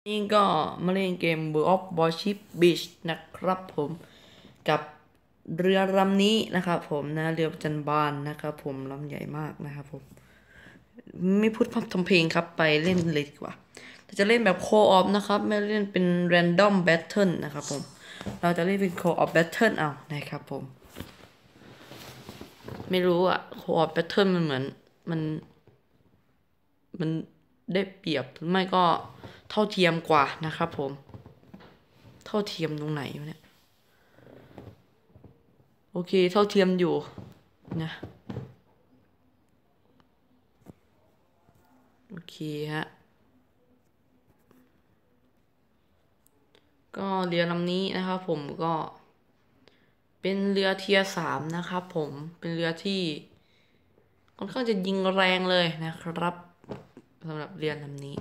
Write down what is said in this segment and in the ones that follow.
นี่ก็มาเล่นเกม World of Warship Beach นะครับผมกับเรือลำนี้นะครับผมนะเรือประจันบานนะครับผมลำใหญ่มากนะครับผมไม่พูดพร่ำทำเพลงครับไปเล่นเลยดีกว่าเราจะเล่นแบบโคออฟนะครับไม่เล่นเป็น Random Battle นะครับผมเราจะเล่นเป็นโคออฟ Battle เอานะครับผมไม่รู้อะโคออฟ Battle มันเหมือนมันมันได้เปรียบหรือไม่ก็เท่าเทียมกว่านะครับผมเท่าเทียมตรงไหนวะเนี่ยโอเคเท่าเทียมอยู่นะโอเคฮะก็เรือลำนี้นะครับผมก็เป็นเรือเทียร์3นะครับผมเป็นเรือที่ค่อนข้างจะยิงแรงเลยนะครับสำหรับเรือลำนี้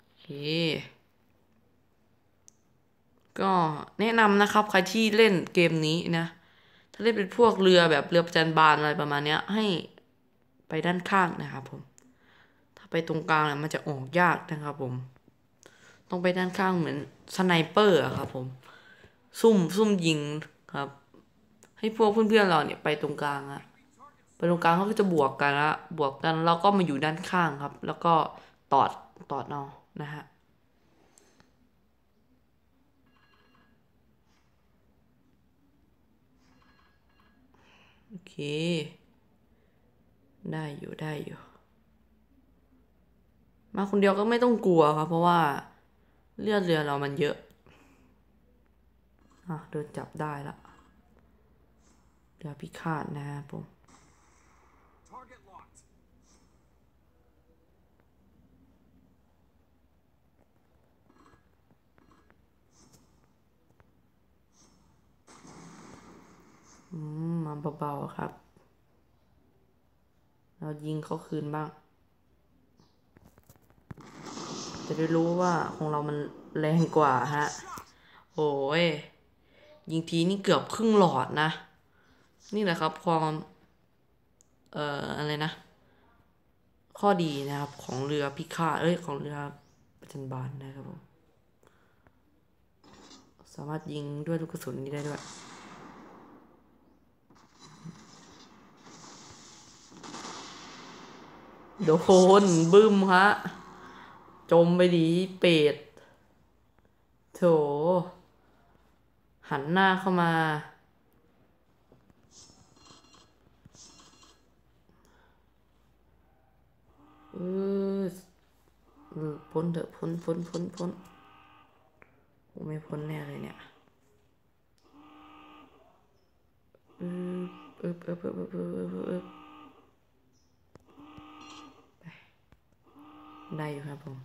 โอเคก็แนะนำนะครับใครที่เล่นเกมนี้นะถ้าเล่นเป็นพวกเรือแบบเรือประจันบานอะไรประมาณเนี้ยให้ไปด้านข้างนะครับผมถ้าไปตรงกลางเนี่ยมันจะออกยากนะครับผมต้องไปด้านข้างเหมือนสไนเปอร์อะครับผมซุ่มยิงครับให้พวกเพื่อนๆเราเนี่ยไปตรงกลางอะไปตรงกลางเขาก็จะบวกกันละบวกกันเราก็มาอยู่ด้านข้างครับแล้วก็ตอดตอดเอานะฮะโอเคได้อยู่มาคนเดียวก็ไม่ต้องกลัวครับเพราะว่าเลือดเรือเรามันเยอะอ่ะโดนจับได้ละเรือพิฆาตนะครับผมมาเบาๆครับเรายิงเขาคืนบ้างจะได้รู้ว่าของเรามันแรงกว่าฮะโอ้ยยิงทีนี่เกือบครึ่งหลอดนะนี่แหละครับความอะไรนะข้อดีนะครับของเรือพิฆาตของเรือประจันบานนะครับผมสามารถยิงด้วยลูกกระสุนนี้ได้ด้วยโดนบึ้มฮะจมไปดีเป็ดโถหันหน้าเข้ามาเออพ้นเถอะพ้นโอ้ไม่พ้นแน่เลยเนี่ยอืออึบได้อยู่ครับผม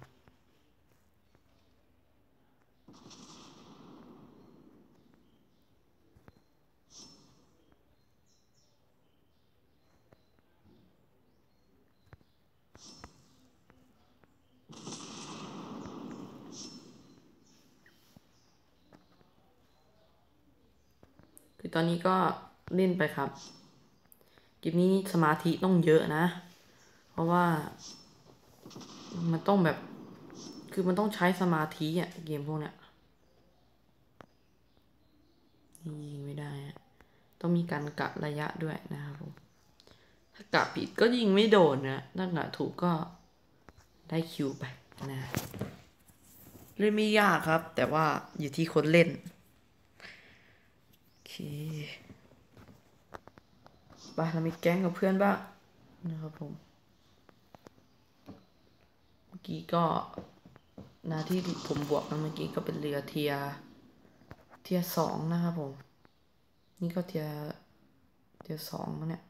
คือตอนนี้ก็เล่นไปครับเกมนี้สมาธิต้องเยอะนะเพราะว่ามันต้องแบบคือมันต้องใช้สมาธิอ่ะเกมพวกเนี้ยยิงไม่ได้อะต้องมีการกะระยะด้วยนะครับผมถ้ากะผิดก็ยิงไม่โดนนะถ้ากะถูกก็ได้คิวไปนะเล่นไม่ยากครับแต่ว่าอยู่ที่คนเล่นโอเคไปเรามีแก๊งกับเพื่อนบ้างนะครับผมเมื่อกี้ก็นาที่ผมบวกนะเมื่อกี้ก็เป็นเรือเทียร์2นะครับผมนี่ก็เทียร์2แล้วเนี่ย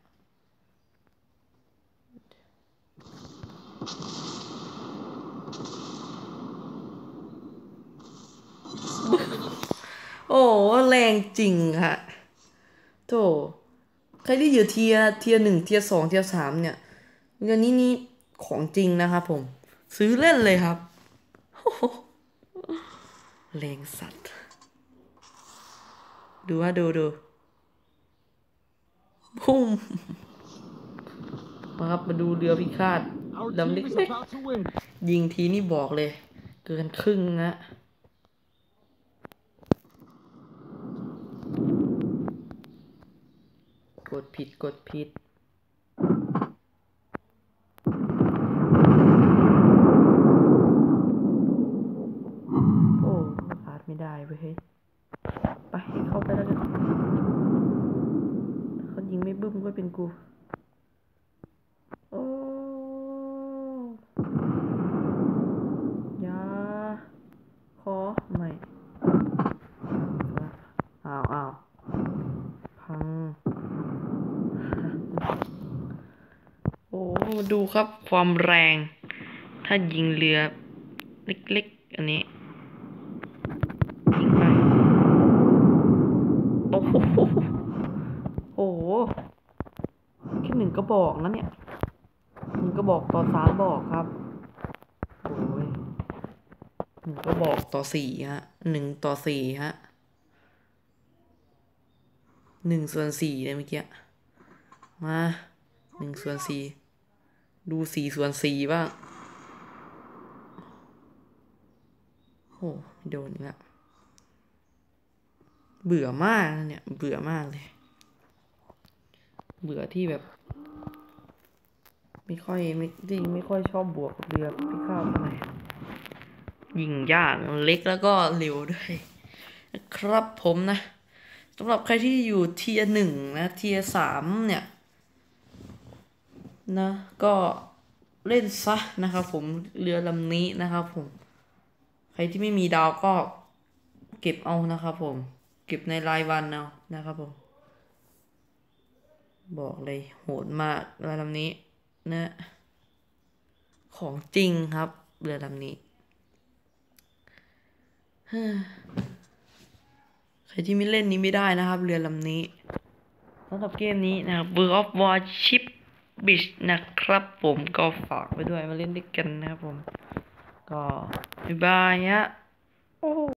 โอ้แรงจริงค่ะโถใครที่อยู่เทียร์ 1เทียร์ 2เทียร์ 3เนี่ยเรือนี้ของจริงนะครับผมซื้อเล่นเลยครับแรงสัตว์ดูว่าดูพุ่ม มาครับมาดูเรือพิฆาต Our ลำ team is เล็ก about to win. ๆยิงทีนี่บอกเลย เกินครึ่งนะกดผิดโอ้พลาดไม่ได้เว้ยเฮ้ยไปเข้าไปแล้วกันเขายิงไม่บึ้มก็เป็นกูโอ้ยาขอไม่อ้าวพังโอ้มาดูครับความแรง ถ้ายิงเรือเล็กๆอันนี้ยิงไปโอ้โหโอ้โหแค่1 กระบอกนะเนี่ย1 กระบอกต่อ3 บอกครับโอ้ย1 กระบอกต่อ4ฮะ1 ต่อ 4ฮะ1/4เลยเมื่อกี้มา1/4ดู4/4บ้างโอ้โดนอีกแล้วเบื่อมากเนี่ยเบื่อมากเลยเบื่อที่แบบไม่ค่อยชอบบวกกับเรือพิฆาตเท่าไหร่ยิงยากเล็กแล้วก็เร็วด้วยนะครับผมนะสำหรับใครที่อยู่เทียร์1นะเทียร์3เนี่ยนะก็เล่นซะนะครับผมเรือลำนี้นะครับผมใครที่ไม่มีดาวก็เก็บเอานะครับผมเก็บในรายวันเอานะครับผมบอกเลยโหดมากเรือลำนี้นะของจริงครับเรือลำนี้ใครที่ไม่เล่นนี้ไม่ได้นะครับเรือลำนี้สำหรับเกมนี้นะครับ World of Warship Beach นะครับผมก็ฝากไว้ด้วยมาเล่นด้วยกันนะครับผมก็บ๊ายบายฮะโอ้